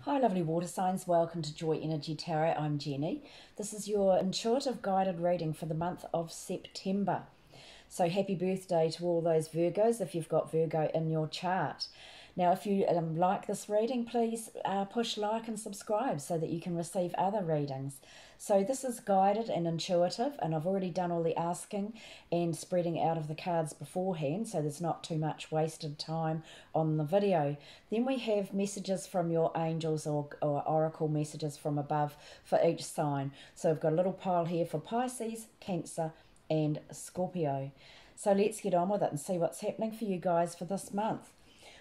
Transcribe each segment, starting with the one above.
Hi lovely water signs, welcome to Joy Energy Tarot. I'm Jenny. This is your intuitive guided reading for the month of September. So happy birthday to all those Virgos if you've got Virgo in your chart. Now if you like this reading, please push like and subscribe so that you can receive other readings. So this is guided and intuitive, and I've already done all the asking and spreading out of the cards beforehand, so there's not too much wasted time on the video. Then we have messages from your angels or oracle messages from above for each sign. So I've got a little pile here for Pisces, Cancer and Scorpio. So let's get on with it and see what's happening for you guys for this month.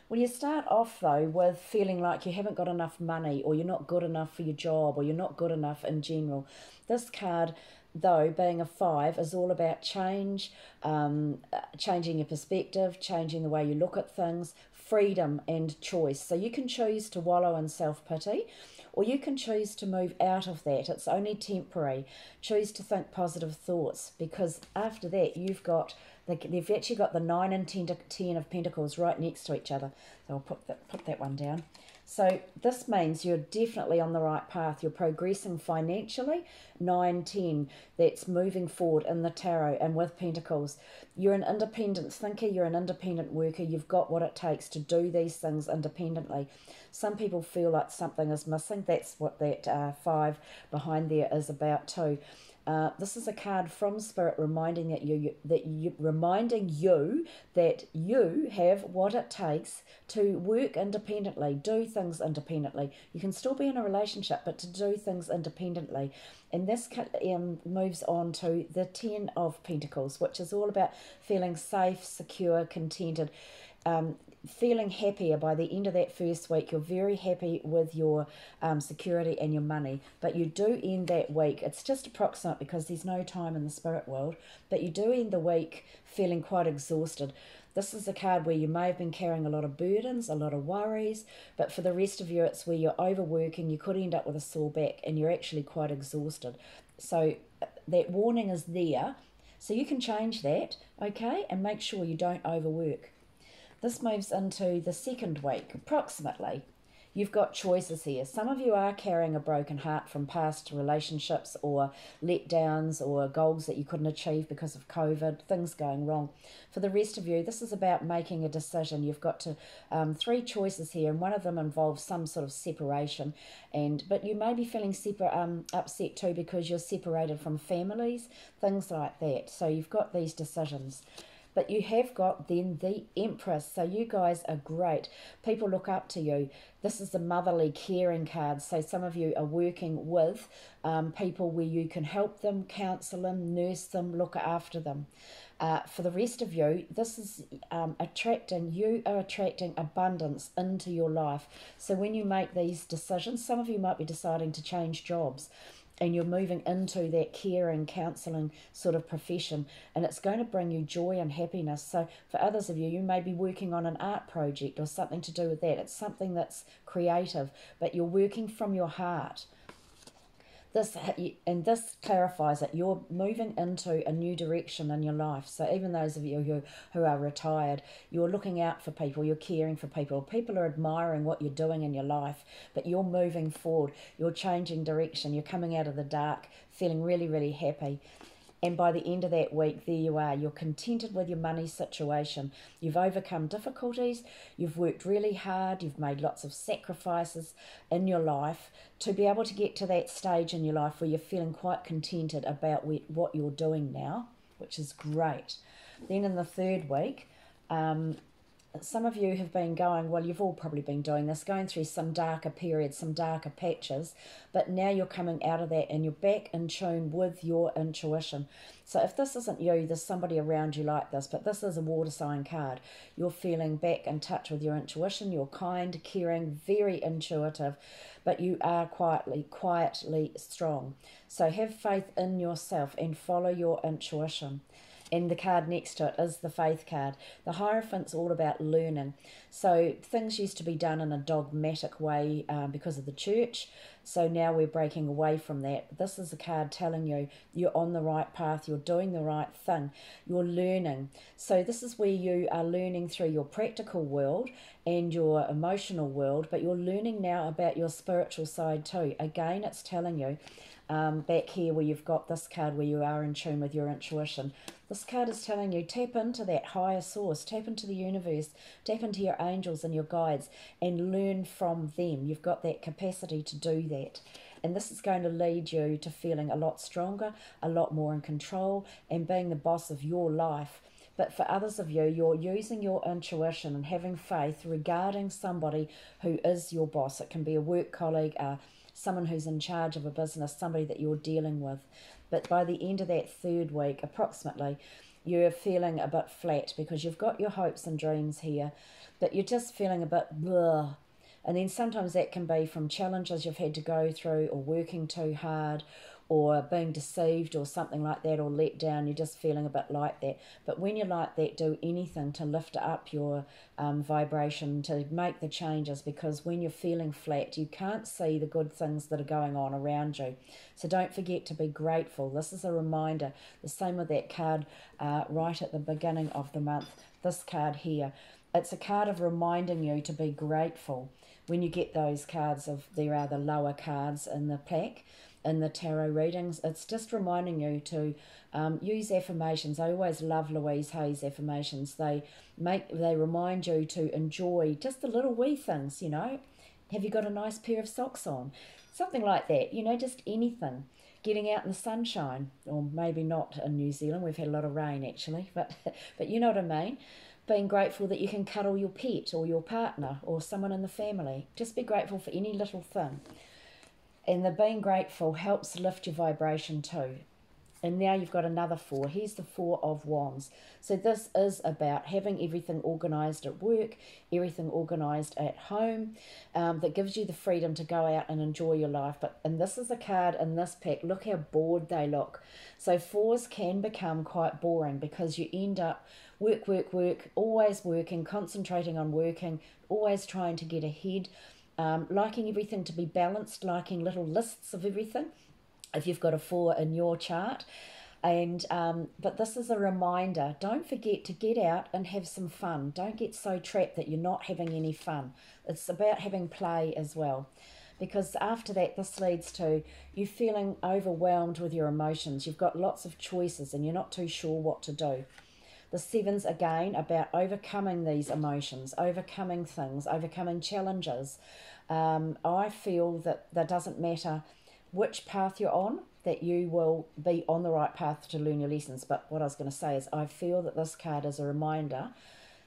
Well, you start off though with feeling like you haven't got enough money, or you're not good enough for your job, or you're not good enough in general. This card, though, being a 5, is all about change, changing your perspective, changing the way you look at things, freedom and choice. So you can choose to wallow in self-pity, or you can choose to move out of that. It's only temporary. Choose to think positive thoughts, because after that you've actually got the 9 and 10 of Pentacles right next to each other. So I'll put that one down. So this means you're definitely on the right path. You're progressing financially. 9, 10, that's moving forward in the tarot and with Pentacles. You're an independent thinker. You're an independent worker. You've got what it takes to do these things independently. Some people feel like something is missing. That's what that 5 behind there is about too. This is a card from Spirit reminding you that you have what it takes to work independently, do things independently. You can still be in a relationship, but to do things independently. And this moves on to the 10 of Pentacles, which is all about feeling safe, secure, contented, feeling happier by the end of that first week. You're very happy with your security and your money, but you do end that week, it's just approximate because there's no time in the spirit world, but you do end the week feeling quite exhausted. This is a card where you may have been carrying a lot of burdens, a lot of worries, but for the rest of you it's where you're overworking. You could end up with a sore back and you're actually quite exhausted. So that warning is there, so you can change that, okay, and make sure you don't overwork. This moves into the second week, approximately. You've got choices here. Some of you are carrying a broken heart from past relationships or letdowns or goals that you couldn't achieve because of COVID, things going wrong. For the rest of you, this is about making a decision. You've got to 3 choices here, and one of them involves some sort of separation. But you may be feeling upset too because you're separated from families, things like that. So you've got these decisions. But you have got then the Empress. So you guys are great. People look up to you. This is the motherly caring card. So some of you are working with people where you can help them, counsel them, nurse them, look after them. For the rest of you, this is you are attracting abundance into your life. So when you make these decisions, some of you might be deciding to change jobs, and you're moving into that caring, counselling sort of profession, and it's going to bring you joy and happiness. So for others of you, you may be working on an art project or something to do with that. It's something that's creative, but you're working from your heart. This clarifies that you're moving into a new direction in your life. So even those of you who are retired, you're looking out for people, you're caring for people. People are admiring what you're doing in your life, but you're moving forward. You're changing direction. You're coming out of the dark, feeling really, really happy. And by the end of that week, there you are. You're contented with your money situation. You've overcome difficulties. You've worked really hard. You've made lots of sacrifices in your life to be able to get to that stage in your life where you're feeling quite contented about what you're doing now, which is great. Then in the third week, some of you have been going, well, you've all probably been doing this, going through some darker periods, some darker patches, but now you're coming out of that and you're back in tune with your intuition. So if this isn't you, there's somebody around you like this, but this is a water sign card. You're feeling back in touch with your intuition. You're kind, caring, very intuitive, but you are quietly strong. So have faith in yourself and follow your intuition. And the card next to it is the Faith card. The Hierophant's all about learning. So things used to be done in a dogmatic way because of the church. So now we're breaking away from that. This is a card telling you you're on the right path, you're doing the right thing, you're learning. So this is where you are learning through your practical world and your emotional world, but you're learning now about your spiritual side too. Again, it's telling you back here where you've got this card where you are in tune with your intuition. This card is telling you tap into that higher source, tap into the universe, tap into your angels and your guides and learn from them. You've got that capacity to do that. And this is going to lead you to feeling a lot stronger, a lot more in control and being the boss of your life. But for others of you, you're using your intuition and having faith regarding somebody who is your boss. It can be a work colleague, someone who's in charge of a business, somebody that you're dealing with. But by the end of that third week, approximately, you're feeling a bit flat because you've got your hopes and dreams here, but you're just feeling a bit blah. And then sometimes that can be from challenges you've had to go through or working too hard or being deceived or something like that or let down. You're just feeling a bit like that. But when you're like that, do anything to lift up your vibration, to make the changes, because when you're feeling flat, you can't see the good things that are going on around you. So don't forget to be grateful. This is a reminder. The same with that card right at the beginning of the month. This card here. It's a card of reminding you to be grateful. When you get those cards, there are the lower cards in the pack, in the tarot readings, it's just reminding you to use affirmations. I always love Louise Hay's affirmations. They remind you to enjoy just the little wee things, you know. Have you got a nice pair of socks on? Something like that, you know, just anything. Getting out in the sunshine, or maybe not in New Zealand. We've had a lot of rain actually, but you know what I mean. Being grateful that you can cuddle your pet or your partner or someone in the family. Just be grateful for any little thing. And the being grateful helps lift your vibration too. And now you've got another four. Here's the Four of Wands. So this is about having everything organised at work, everything organised at home, that gives you the freedom to go out and enjoy your life. And this is a card in this pack. Look how bored they look. So fours can become quite boring because you end up work, always working, concentrating on working, always trying to get ahead, liking everything to be balanced, liking little lists of everything, if you've got a four in your chart. And but this is a reminder, don't forget to get out and have some fun. Don't get so trapped that you're not having any fun. It's about having play as well, because after that, this leads to you feeling overwhelmed with your emotions. You've got lots of choices and you're not too sure what to do. The sevens, again, about overcoming these emotions, overcoming things, overcoming challenges. I feel that doesn't matter which path you're on, that you will be on the right path to learn your lessons. But what I was going to say is I feel that this card is a reminder.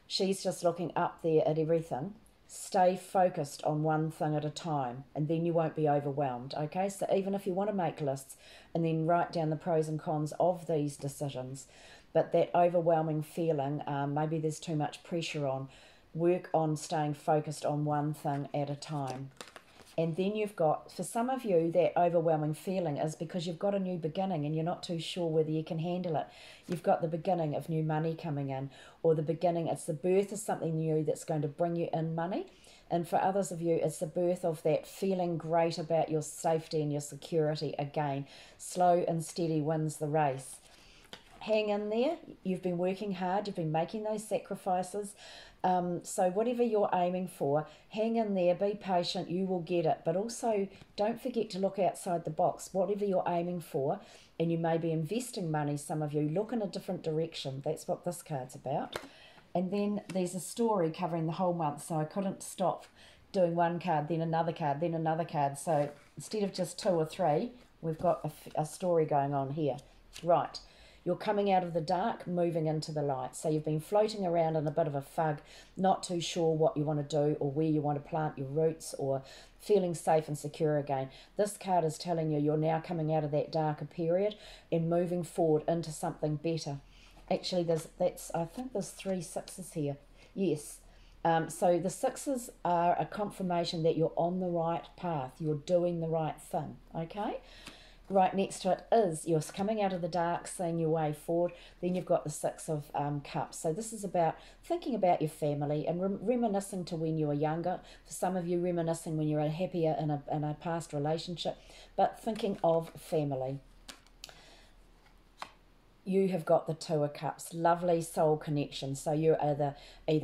She's just looking up there at everything. Stay focused on one thing at a time, and then you won't be overwhelmed, okay? So even if you want to make lists and then write down the pros and cons of these decisions, but that overwhelming feeling, maybe there's too much pressure on, work on staying focused on one thing at a time. And then you've got, for some of you, that overwhelming feeling is because you've got a new beginning and you're not too sure whether you can handle it. You've got the beginning of new money coming in, or the beginning, it's the birth of something new that's going to bring you in money. And for others of you, it's the birth of that feeling great about your safety and your security again. Slow and steady wins the race. Hang in there. You've been working hard. You've been making those sacrifices. So whatever you're aiming for, hang in there, be patient, you will get it. But also don't forget to look outside the box. Whatever you're aiming for, and you may be investing money, some of you, look in a different direction. That's what this card's about. And then there's a story covering the whole month, so I couldn't stop doing one card, then another card, then another card. So instead of just two or three, we've got a story going on here. Right. You're coming out of the dark, moving into the light. So you've been floating around in a bit of a fug, not too sure what you want to do or where you want to plant your roots, or feeling safe and secure again. This card is telling you you're now coming out of that darker period and moving forward into something better. Actually, I think there's 3 sixes here. Yes. So the sixes are a confirmation that you're on the right path. You're doing the right thing, okay? right next to it is you're coming out of the dark, seeing your way forward. Then you've got the Six of Cups. So this is about thinking about your family and reminiscing to when you were younger. For some of you, reminiscing when you were happier in a past relationship, but thinking of family. You have got the Two of Cups, lovely soul connection. So you're either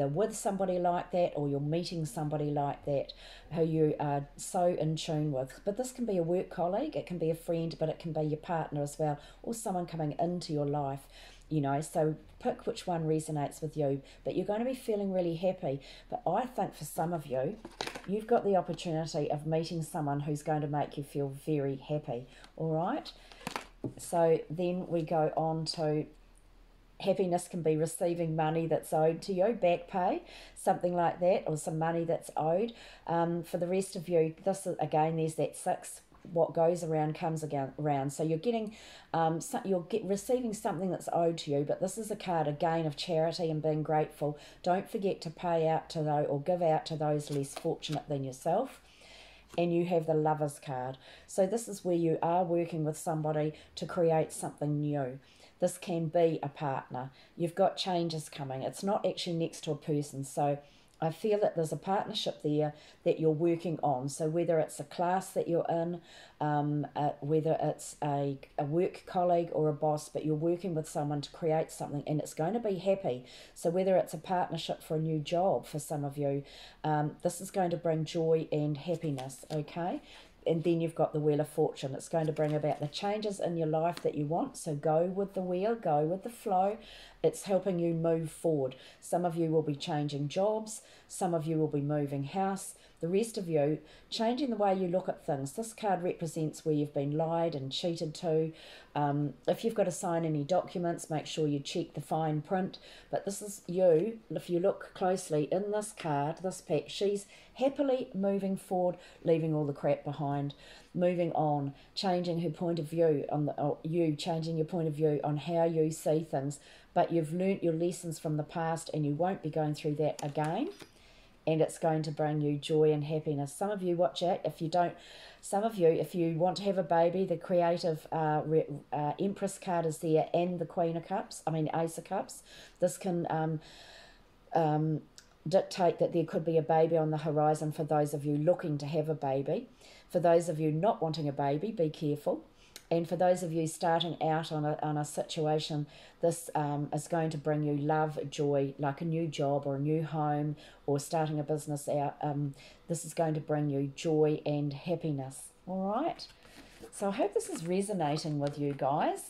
with somebody like that, or you're meeting somebody like that who you are so in tune with. But this can be a work colleague, it can be a friend, but it can be your partner as well, or someone coming into your life, you know. So pick which one resonates with you, but you're going to be feeling really happy. But I think for some of you, you've got the opportunity of meeting someone who's going to make you feel very happy. All right. So then we go on to happiness can be receiving money that's owed to you, back pay, something like that, or some money that's owed. For the rest of you, this is, again, there's that six. What goes around comes again around. So you're getting, receiving something that's owed to you. But this is a card again of charity and being grateful. Don't forget to pay out to those or give out to those less fortunate than yourself. And you have the Lovers card. So this is where you are working with somebody to create something new. This can be a partner. You've got changes coming. It's not actually next to a person. So I feel that there's a partnership there that you're working on. So whether it's a class that you're in, whether it's a work colleague or a boss, but you're working with someone to create something and it's going to be happy. So whether it's a partnership for a new job for some of you, this is going to bring joy and happiness, okay? And then you've got the Wheel of Fortune. It's going to bring about the changes in your life that you want. So go with the wheel, go with the flow. It's helping you move forward. Some of you will be changing jobs. Some of you will be moving house. The rest of you, changing the way you look at things. This card represents where you've been lied and cheated to. If you've got to sign any documents, make sure you check the fine print. But this is you. If you look closely in this card, this pack, she's happily moving forward, leaving all the crap behind, moving on, changing her point of view on you changing your point of view on how you see things. But you've learnt your lessons from the past and you won't be going through that again. And it's going to bring you joy and happiness. Some of you, watch out, if you don't, some of you, if you want to have a baby, the creative Empress card is there, and the Queen of Cups, Ace of Cups. This can dictate that there could be a baby on the horizon for those of you looking to have a baby. For those of you not wanting a baby, be careful. And for those of you starting out on a situation, this is going to bring you love, joy, like a new job or a new home or starting a business out. This is going to bring you joy and happiness. All right? So I hope this is resonating with you guys.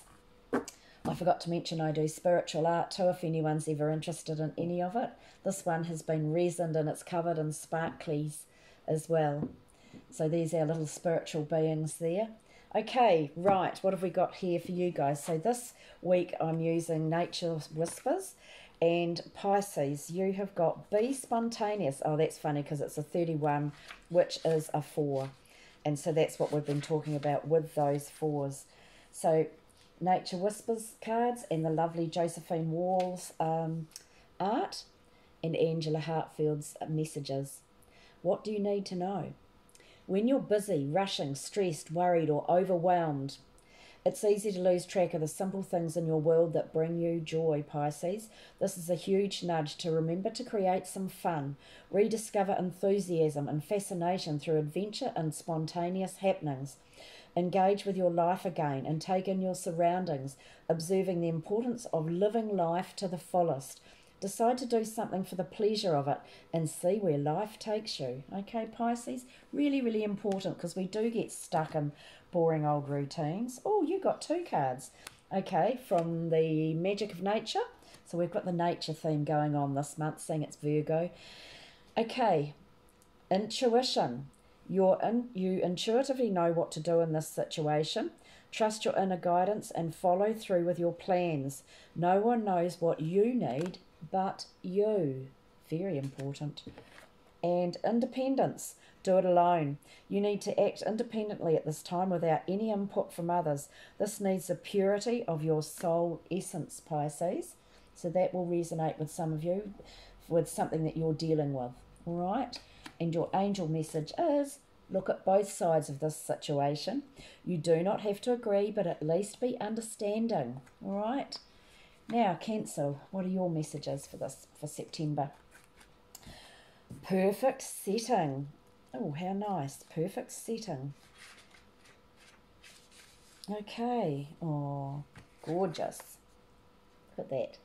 I forgot to mention I do spiritual art too, if anyone's ever interested in any of it. This one has been resined and it's covered in sparklies as well. So there's our little spiritual beings there. Okay, right, what have we got here for you guys? So this week I'm using Nature Whispers and Pisces. You have got Be Spontaneous. Oh, that's funny because it's a 31, which is a 4. And so that's what we've been talking about with those 4s. So Nature Whispers cards and the lovely Josephine Wall's art and Angela Hartfield's messages. What do you need to know? When you're busy, rushing, stressed, worried, or overwhelmed, it's easy to lose track of the simple things in your world that bring you joy, Pisces. This is a huge nudge to remember to create some fun, rediscover enthusiasm and fascination through adventure and spontaneous happenings. Engage with your life again and take in your surroundings, observing the importance of living life to the fullest. Decide to do something for the pleasure of it and see where life takes you. Okay, Pisces? Really, really important because we do get stuck in boring old routines. Oh, you got 2 cards. Okay, from the Magic of Nature. So we've got the nature theme going on this month, seeing it's Virgo. Okay, intuition. You intuitively know what to do in this situation. Trust your inner guidance and follow through with your plans. No one knows what you need but you. Very important. And independence. Do it alone. You need to act independently at this time without any input from others. This needs the purity of your soul essence, Pisces. So that will resonate with some of you with something that you're dealing with. All right? And your angel message is Look at both sides of this situation. You do not have to agree, but at least be understanding. All right? Now, Cancer, what are your messages for this, for September? Perfect setting. Oh, how nice. Perfect setting. Okay. Oh, gorgeous. Look at that.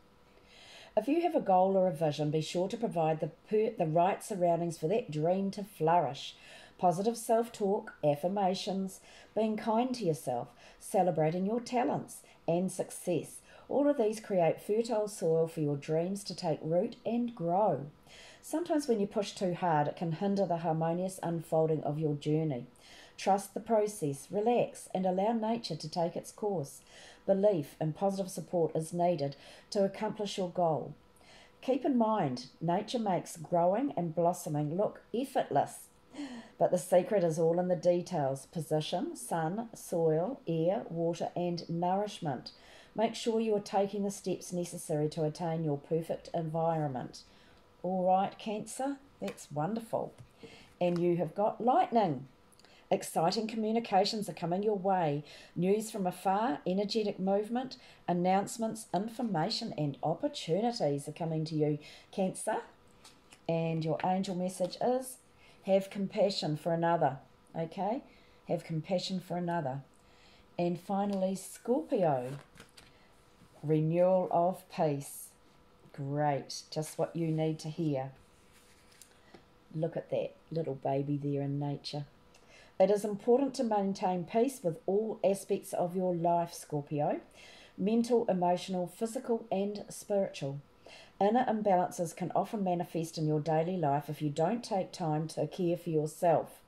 If you have a goal or a vision, be sure to provide the right surroundings for that dream to flourish. Positive self-talk, affirmations, being kind to yourself, celebrating your talents and success. All of these create fertile soil for your dreams to take root and grow. Sometimes when you push too hard, it can hinder the harmonious unfolding of your journey. Trust the process, relax, and allow nature to take its course. Belief and positive support is needed to accomplish your goal. Keep in mind, nature makes growing and blossoming look effortless, but the secret is all in the details: position, sun, soil, air, water, and nourishment. Make sure you are taking the steps necessary to attain your perfect environment. All right, Cancer, that's wonderful. And you have got lightning. Exciting communications are coming your way. News from afar, energetic movement, announcements, information, and opportunities are coming to you, Cancer. And your angel message is, have compassion for another. Okay? Have compassion for another. And finally, Scorpio. Renewal of peace. Great. Just what you need to hear. Look at that little baby there in nature. It is important to maintain peace with all aspects of your life, Scorpio. Mental, emotional, physical, and spiritual. Inner imbalances can often manifest in your daily life if you don't take time to care for yourself.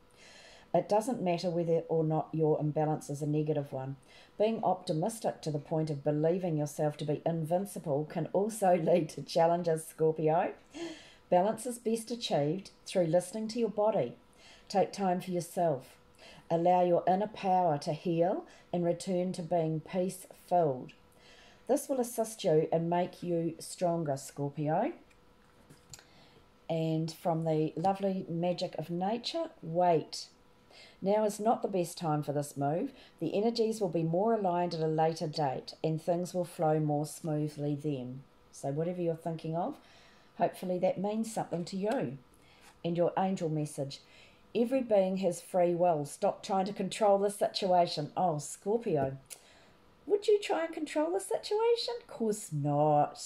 It doesn't matter whether or not your imbalance is a negative one. Being optimistic to the point of believing yourself to be invincible can also lead to challenges, Scorpio. Balance is best achieved through listening to your body. Take time for yourself. Allow your inner power to heal and return to being peace-filled. This will assist you and make you stronger, Scorpio. And from the lovely magic of nature, wait. Now is not the best time for this move. The energies will be more aligned at a later date and things will flow more smoothly then. So whatever you're thinking of, hopefully that means something to you. And your angel message. Every being has free will. Stop trying to control the situation. Oh, Scorpio. Would you try and control the situation? Of course not.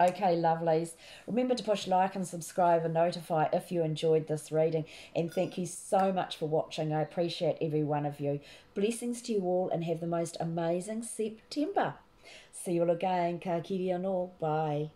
Okay, lovelies. Remember to push like and subscribe and notify if you enjoyed this reading. And thank you so much for watching. I appreciate every one of you. Blessings to you all and have the most amazing September. See you all again. Ka kiri anō. Bye.